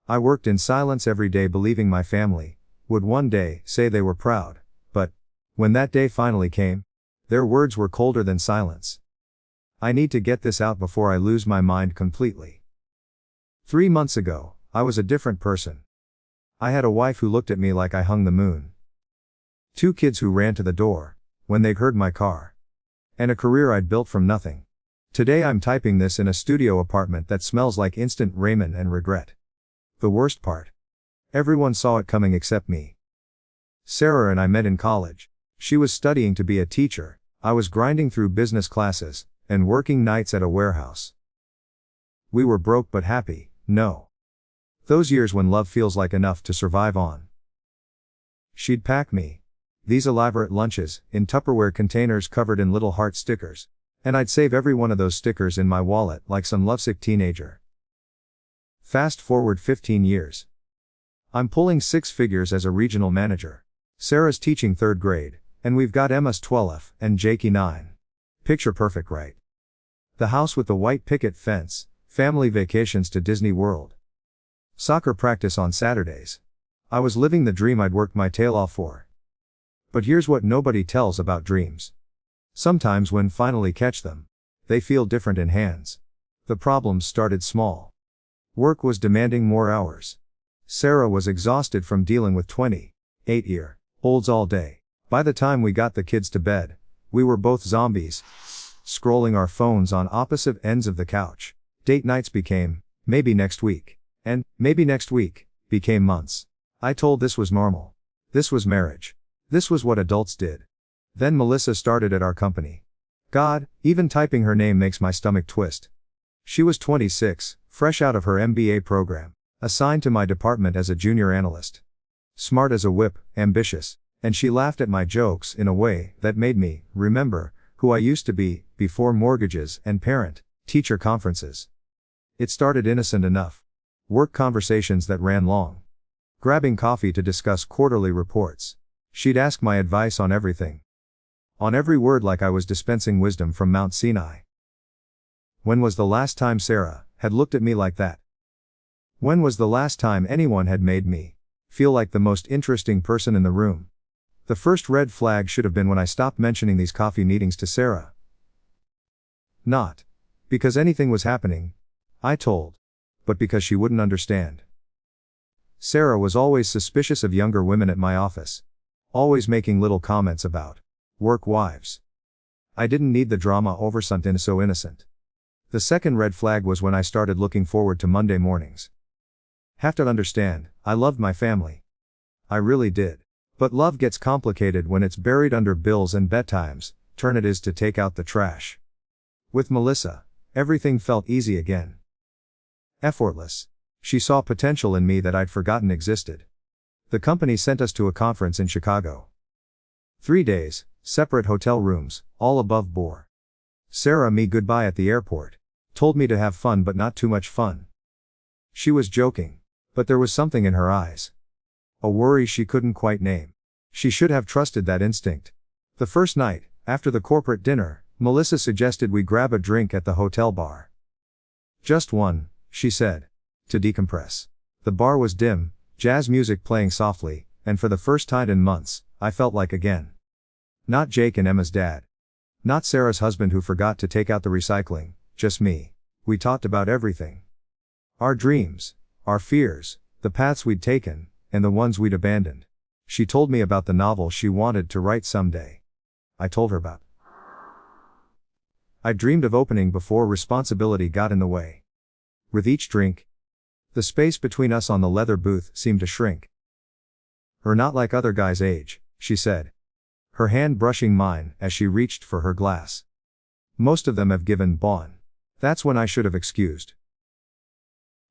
I worked in silence every day believing my family would one day say they were proud, but when that day finally came, their words were colder than silence. I need to get this out before I lose my mind completely. 3 months ago, I was a different person. I had a wife who looked at me like I hung the moon. 2 kids who ran to the door when they heard my car. And a career I'd built from nothing. Today I'm typing this in a studio apartment that smells like instant ramen and regret. The worst part. Everyone saw it coming except me. Sarah and I met in college. She was studying to be a teacher, I was grinding through business classes, and working nights at a warehouse. We were broke but happy, no. Those years when love feels like enough to survive on. She'd pack me these elaborate lunches in Tupperware containers covered in little heart stickers, and I'd save every one of those stickers in my wallet like some lovesick teenager. Fast forward 15 years. I'm pulling 6 figures as a regional manager. Sarah's teaching 3rd grade, and we've got Emma's 12 and Jakey 9. Picture perfect, right? The house with the white picket fence, family vacations to Disney World. Soccer practice on Saturdays. I was living the dream I'd worked my tail off for. But here's what nobody tells about dreams. Sometimes when finally catch them, they feel different in hands. The problems started small. Work was demanding more hours. Sarah was exhausted from dealing with 28-year-olds all day. By the time we got the kids to bed, we were both zombies, scrolling our phones on opposite ends of the couch. Date nights became, maybe next week. And, maybe next week, became months. I told this was normal. This was marriage. This was what adults did. Then Melissa started at our company. God, even typing her name makes my stomach twist. She was 26, fresh out of her MBA program, assigned to my department as a junior analyst. Smart as a whip, ambitious, and she laughed at my jokes in a way that made me remember who I used to be before mortgages and parent-teacher conferences. It started innocent enough. Work conversations that ran long. Grabbing coffee to discuss quarterly reports. She'd ask my advice on everything. On every word like I was dispensing wisdom from Mount Sinai. When was the last time Sarah had looked at me like that? When was the last time anyone had made me feel like the most interesting person in the room? The first red flag should have been when I stopped mentioning these coffee meetings to Sarah. Not because anything was happening, I told, but because she wouldn't understand. Sarah was always suspicious of younger women at my office. Always making little comments about work wives. I didn't need the drama over something so innocent. The second red flag was when I started looking forward to Monday mornings. Have to understand, I loved my family. I really did. But love gets complicated when it's buried under bills and bedtimes, turn it is to take out the trash. With Melissa, everything felt easy again. Effortless. She saw potential in me that I'd forgotten existed. The company sent us to a conference in Chicago. 3 days, separate hotel rooms, all above board. Sarah me goodbye at the airport. Told me to have fun but not too much fun. She was joking, but there was something in her eyes. A worry she couldn't quite name. She should have trusted that instinct. The first night, after the corporate dinner, Melissa suggested we grab a drink at the hotel bar. Just one, she said. To decompress. The bar was dim, jazz music playing softly, and for the first time in months, I felt like again. Not Jake and Emma's dad. Not Sarah's husband who forgot to take out the recycling, just me. We talked about everything. Our dreams, our fears, the paths we'd taken, and the ones we'd abandoned. She told me about the novel she wanted to write someday. I told her about. I dreamed of opening before responsibility got in the way. With each drink, the space between us on the leather booth seemed to shrink. "You're not like other guys' age," she said. Her hand brushing mine as she reached for her glass. "Most of them have given bon." That's when I should have excused.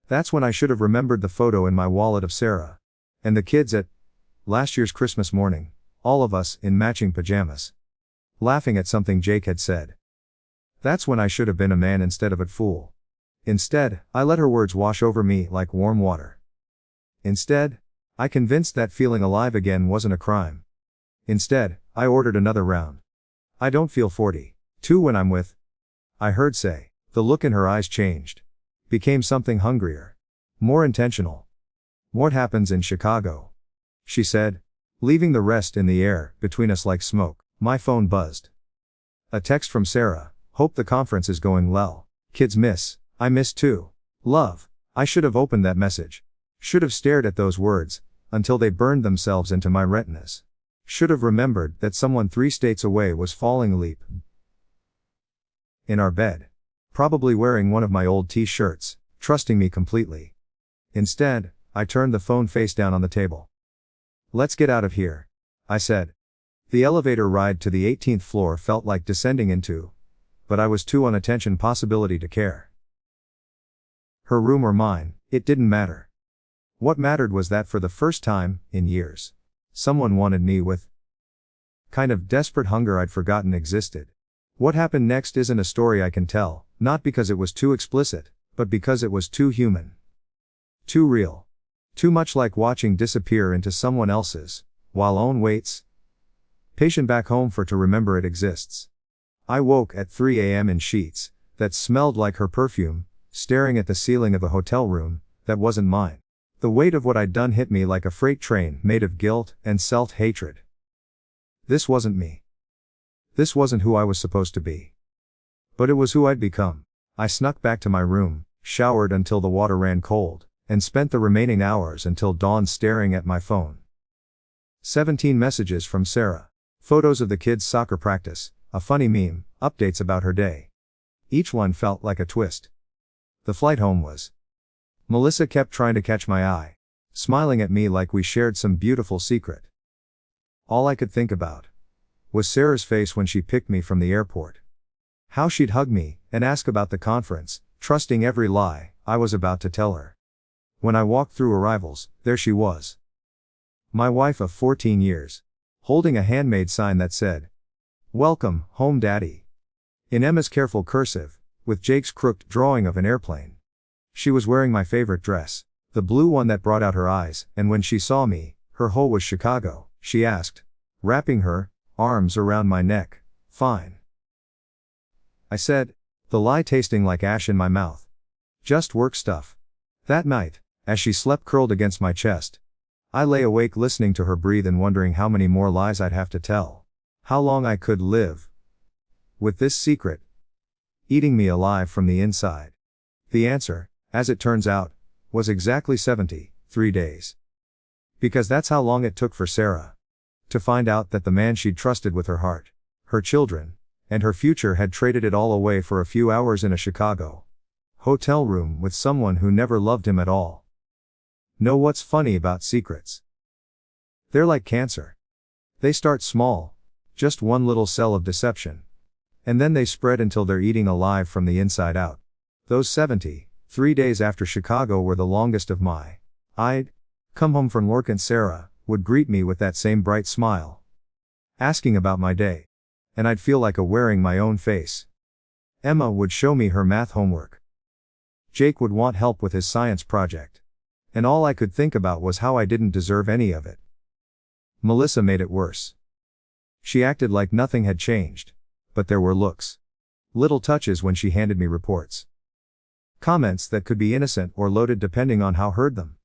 That's when I should have remembered the photo in my wallet of Sarah. And the kids at last year's Christmas morning, all of us in matching pajamas. Laughing at something Jake had said. That's when I should have been a man instead of a fool. Instead, I let her words wash over me like warm water. Instead, I convinced that feeling alive again wasn't a crime. Instead, I ordered another round. I don't feel 42 when I'm with. I heard say. The look in her eyes changed. Became something hungrier. More intentional. What happens in Chicago? She said, leaving the rest in the air, between us like smoke. My phone buzzed. A text from Sarah. Hope the conference is going well. Kids miss. I miss too. Love. I should have opened that message. Should have stared at those words, until they burned themselves into my retinas. Should have remembered that someone 3 states away was falling asleep in our bed. Probably wearing one of my old t-shirts, trusting me completely. Instead, I turned the phone face down on the table. Let's get out of here, I said. The elevator ride to the 18th floor felt like descending into, but I was too unattention possibility to care. Her room or mine, it didn't matter. What mattered was that for the first time, in years, someone wanted me with kind of desperate hunger I'd forgotten existed. What happened next isn't a story I can tell, not because it was too explicit, but because it was too human. Too real. Too much like watching disappear into someone else's, while own waits patient back home for to remember it exists. I woke at 3 a.m. in sheets that smelled like her perfume, staring at the ceiling of a hotel room that wasn't mine. The weight of what I'd done hit me like a freight train made of guilt and self-hatred. This wasn't me. This wasn't who I was supposed to be. But it was who I'd become. I snuck back to my room, showered until the water ran cold, and spent the remaining hours until dawn staring at my phone. 17 messages from Sarah. Photos of the kids' soccer practice, a funny meme, updates about her day. Each one felt like a twist. The flight home was. Melissa kept trying to catch my eye, smiling at me like we shared some beautiful secret. All I could think about was Sarah's face when she picked me from the airport. How she'd hug me and ask about the conference, trusting every lie I was about to tell her. When I walked through arrivals, there she was. My wife of 14 years, holding a handmade sign that said, "Welcome, home daddy," in Emma's careful cursive, with Jake's crooked drawing of an airplane. She was wearing my favorite dress, the blue one that brought out her eyes, and when she saw me, her hoe was Chicago, she asked, wrapping her arms around my neck. Fine, I said, the lie tasting like ash in my mouth. Just work stuff. That night, as she slept curled against my chest, I lay awake listening to her breathe and wondering how many more lies I'd have to tell. How long I could live with this secret, eating me alive from the inside. The answer, as it turns out, was exactly 73 days. Because that's how long it took for Sarah to find out that the man she'd trusted with her heart, her children, and her future had traded it all away for a few hours in a Chicago hotel room with someone who never loved him at all. Know what's funny about secrets? They're like cancer. They start small, just one little cell of deception. And then they spread until they're eating alive from the inside out. Those 73 days after Chicago were the longest of my. I'd come home from work and Sarah would greet me with that same bright smile, asking about my day. And I'd feel like wearing my own face. Emma would show me her math homework. Jake would want help with his science project. And all I could think about was how I didn't deserve any of it. Melissa made it worse. She acted like nothing had changed. But there were looks. Little touches when she handed me reports. Comments that could be innocent or loaded depending on how heard them.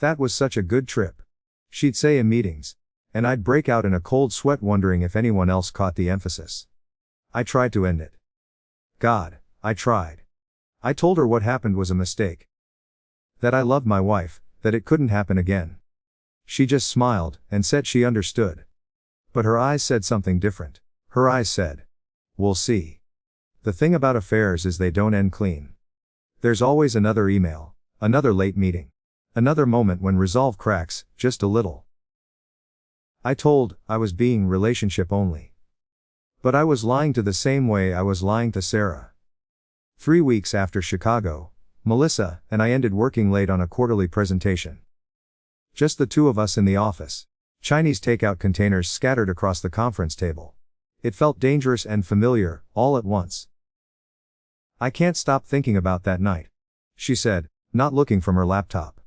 That was such a good trip, she'd say in meetings, and I'd break out in a cold sweat wondering if anyone else caught the emphasis. I tried to end it. God, I tried. I told her what happened was a mistake. That I loved my wife, that it couldn't happen again. She just smiled and said she understood. But her eyes said something different. Her eyes said, "We'll see. The thing about affairs is they don't end clean. There's always another email, another late meeting, another moment when resolve cracks, just a little." I told, I was being relationship only. But I was lying to the same way I was lying to Sarah. 3 weeks after Chicago, Melissa and I ended working late on a quarterly presentation. Just the two of us in the office. Chinese takeout containers scattered across the conference table. It felt dangerous and familiar, all at once. "I can't stop thinking about that night," she said, not looking from her laptop.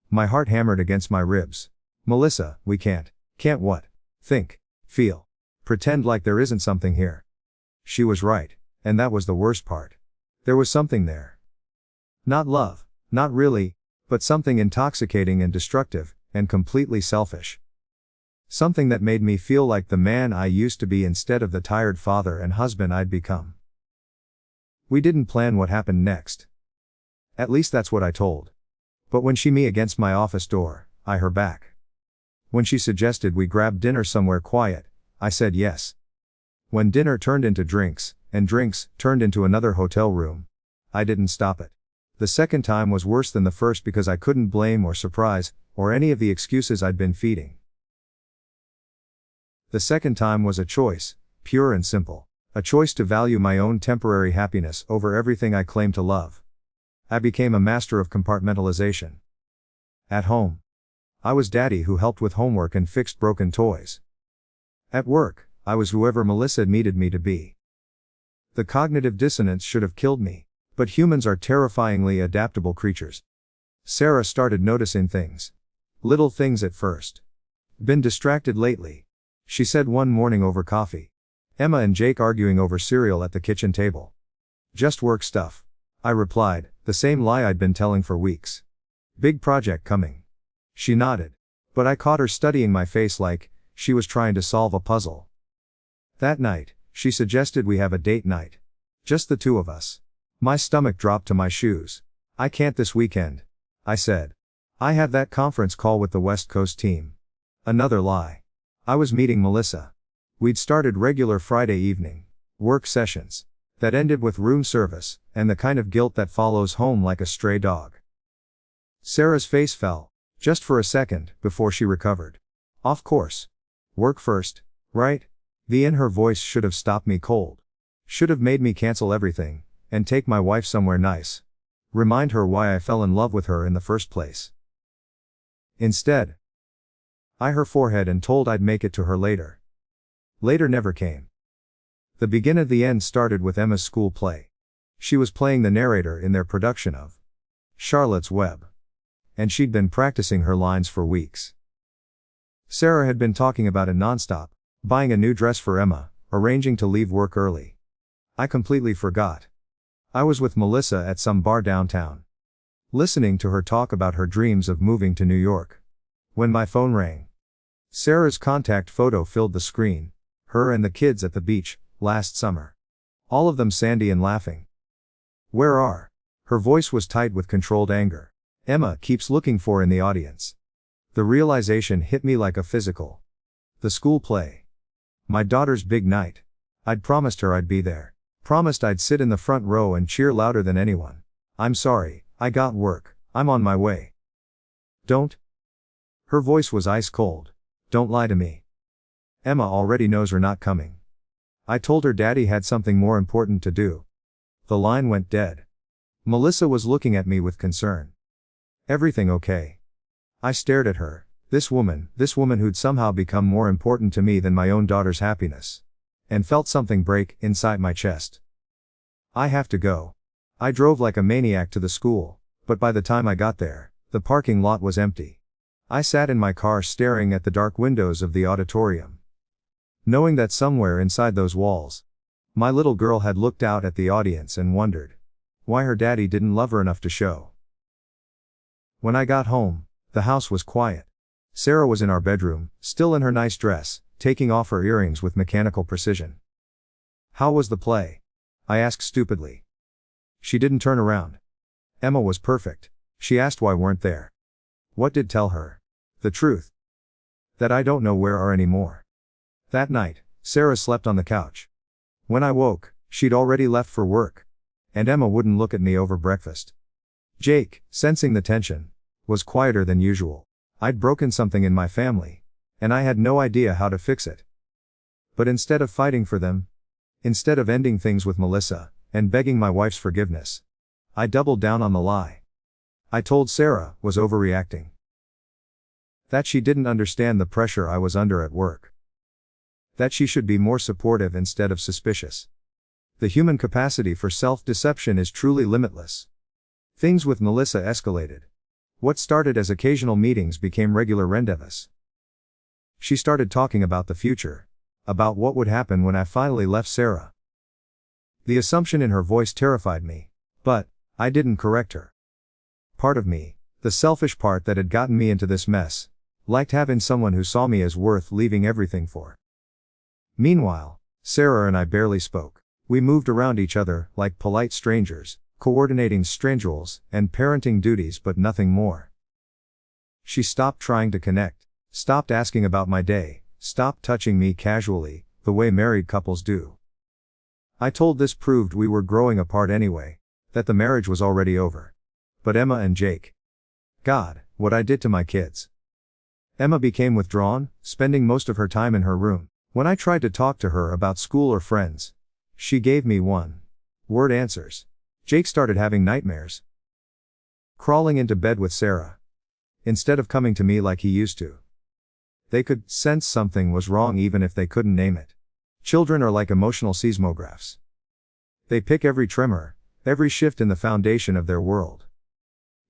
My heart hammered against my ribs. "Melissa, we can't." "Can't what?" "Think. Feel. Pretend like there isn't something here." She was right, and that was the worst part. There was something there. Not love, not really, But something intoxicating and destructive, and completely selfish. Something that made me feel like the man I used to be instead of the tired father and husband I'd become. We didn't plan what happened next. At least that's what I told. But when she me against my office door, I her back. When she suggested we grab dinner somewhere quiet, I said yes. When dinner turned into drinks, and drinks turned into another hotel room, I didn't stop it. The second time was worse than the first because I couldn't blame or surprise, or any of the excuses I'd been feeding. The second time was a choice, pure and simple. A choice to value my own temporary happiness over everything I claimed to love. I became a master of compartmentalization. At home, I was daddy who helped with homework and fixed broken toys. At work, I was whoever Melissa needed me to be. The cognitive dissonance should have killed me, but humans are terrifyingly adaptable creatures. Sarah started noticing things. Little things at first. Been distracted lately, she said one morning over coffee. Emma and Jake arguing over cereal at the kitchen table. Just work stuff, I replied, the same lie I'd been telling for weeks. Big project coming. She nodded. But I caught her studying my face like she was trying to solve a puzzle. That night, she suggested we have a date night. Just the two of us. My stomach dropped to my shoes. I can't this weekend, I said. I have that conference call with the West Coast team. Another lie. I was meeting Melissa. We'd started regular Friday evening work sessions that ended with room service and the kind of guilt that follows home like a stray dog. Sarah's face fell, just for a second, before she recovered. Off course. Work first, right? The in her voice should have stopped me cold. Should have made me cancel everything and take my wife somewhere nice. Remind her why I fell in love with her in the first place. Instead, I her forehead and told I'd make it to her later. Later never came. The begin of the end started with Emma's school play. She was playing the narrator in their production of Charlotte's Web. And she'd been practicing her lines for weeks. Sarah had been talking about it nonstop, buying a new dress for Emma, arranging to leave work early. I completely forgot. I was with Melissa at some bar downtown, listening to her talk about her dreams of moving to New York. When my phone rang, Sarah's contact photo filled the screen, her and the kids at the beach, last summer. All of them sandy and laughing. Where are? Her voice was tight with controlled anger. Emma keeps looking for in the audience. The realization hit me like a physical. The school play. My daughter's big night. I'd promised her I'd be there. Promised I'd sit in the front row and cheer louder than anyone. I'm sorry, I got work, I'm on my way. Don't. Her voice was ice cold. Don't lie to me. Emma already knows we're not coming. I told her Daddy had something more important to do. The line went dead. Melissa was looking at me with concern. Everything okay? I stared at her. This woman who'd somehow become more important to me than my own daughter's happiness. And felt something break inside my chest. I have to go. I drove like a maniac to the school, but by the time I got there, the parking lot was empty. I sat in my car staring at the dark windows of the auditorium, knowing that somewhere inside those walls, my little girl had looked out at the audience and wondered why her daddy didn't love her enough to show. When I got home, the house was quiet. Sarah was in our bedroom, still in her nice dress, taking off her earrings with mechanical precision. How was the play? I asked stupidly. She didn't turn around. Emma was perfect. She asked why weren't there. What did tell her? The truth. That I don't know where are anymore. That night, Sarah slept on the couch. When I woke, she'd already left for work. And Emma wouldn't look at me over breakfast. Jake, sensing the tension, was quieter than usual. I'd broken something in my family, and I had no idea how to fix it. But instead of fighting for them, instead of ending things with Melissa, and begging my wife's forgiveness, I doubled down on the lie. I told Sarah was overreacting. That she didn't understand the pressure I was under at work. That she should be more supportive instead of suspicious. The human capacity for self-deception is truly limitless. Things with Melissa escalated. What started as occasional meetings became regular rendezvous. She started talking about the future, about what would happen when I finally left Sarah. The assumption in her voice terrified me, but I didn't correct her. Part of me, The selfish part that had gotten me into this mess. Liked having someone who saw me as worth leaving everything for. Meanwhile, Sarah and I barely spoke. We moved around each other like polite strangers, coordinating schedules and parenting duties but nothing more. She stopped trying to connect, stopped asking about my day, stopped touching me casually, the way married couples do. I told this proved we were growing apart anyway, that the marriage was already over. But Emma and Jake. God, what I did to my kids. Emma became withdrawn, spending most of her time in her room. When I tried to talk to her about school or friends, she gave me one-word answers. Jake started having nightmares. Crawling into bed with Sarah. Instead of coming to me like he used to. They could sense something was wrong even if they couldn't name it. Children are like emotional seismographs. They pick every tremor, every shift in the foundation of their world.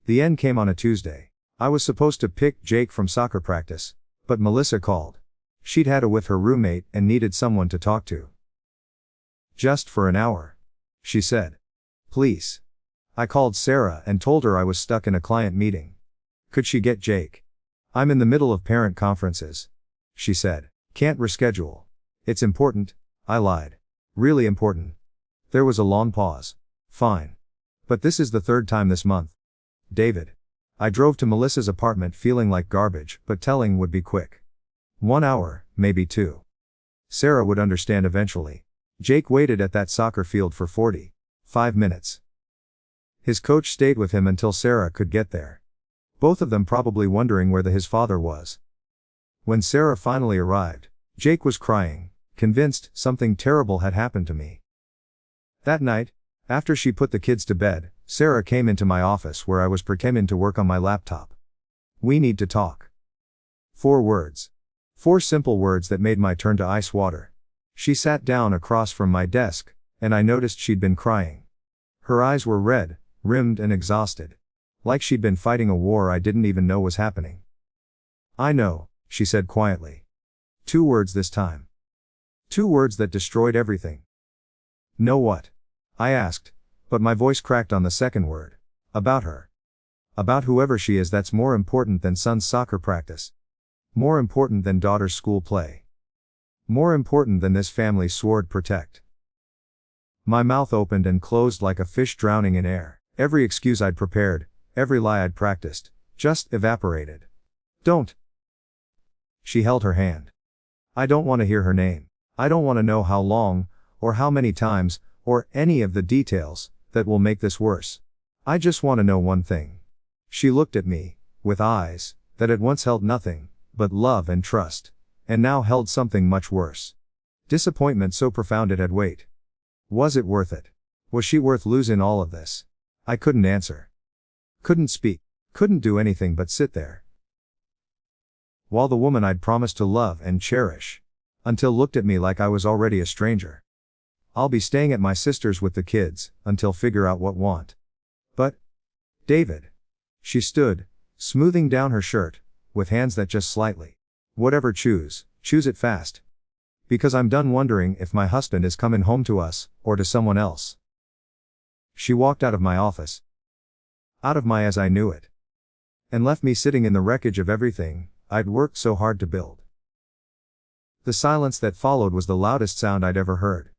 The end came on a Tuesday. I was supposed to pick Jake from soccer practice, but Melissa called. She'd had a with her roommate and needed someone to talk to. Just for an hour. She said. Please. I called Sarah and told her I was stuck in a client meeting. Could she get Jake? I'm in the middle of parent conferences. She said. Can't reschedule. It's important, I lied. Really important. There was a long pause. Fine. But this is the third time this month. David. I drove to Melissa's apartment feeling like garbage, but telling would be quick. 1 hour, maybe 2. Sarah would understand eventually. Jake waited at that soccer field for 45 minutes. His coach stayed with him until Sarah could get there. Both of them probably wondering where his father was. When Sarah finally arrived, Jake was crying, convinced something terrible had happened to me. That night, after she put the kids to bed, Sarah came into my office where I was pretending to work on my laptop. We need to talk. 4 words. 4 simple words that made my turn to ice water. She sat down across from my desk, and I noticed she'd been crying. Her eyes were red, rimmed and exhausted. Like she'd been fighting a war I didn't even know was happening. I know, she said quietly. 2 words this time. 2 words that destroyed everything. Know what? I asked, but my voice cracked on the second word. About her. About whoever she is that's more important than son's soccer practice. More important than daughter's school play. More important than this family sword protect. My mouth opened and closed like a fish drowning in air. Every excuse I'd prepared, every lie I'd practiced, just evaporated. Don't. She held her hand. I don't want to hear her name. I don't want to know how long, or how many times, or any of the details that will make this worse. I just want to know one thing. She looked at me, with eyes that had once held nothing but love and trust, and now held something much worse. Disappointment so profound it had weight. Was it worth it? Was she worth losing all of this? I couldn't answer. Couldn't speak. Couldn't do anything but sit there. While the woman I'd promised to love and cherish, until looked at me like I was already a stranger. I'll be staying at my sister's with the kids, until figure out what want. But, David. She stood, smoothing down her shirt, with hands that just slightly. Whatever choose it fast. Because I'm done wondering if my husband is coming home to us, or to someone else. She walked out of my office. Out of my as I knew it. And left me sitting in the wreckage of everything I'd worked so hard to build. The silence that followed was the loudest sound I'd ever heard.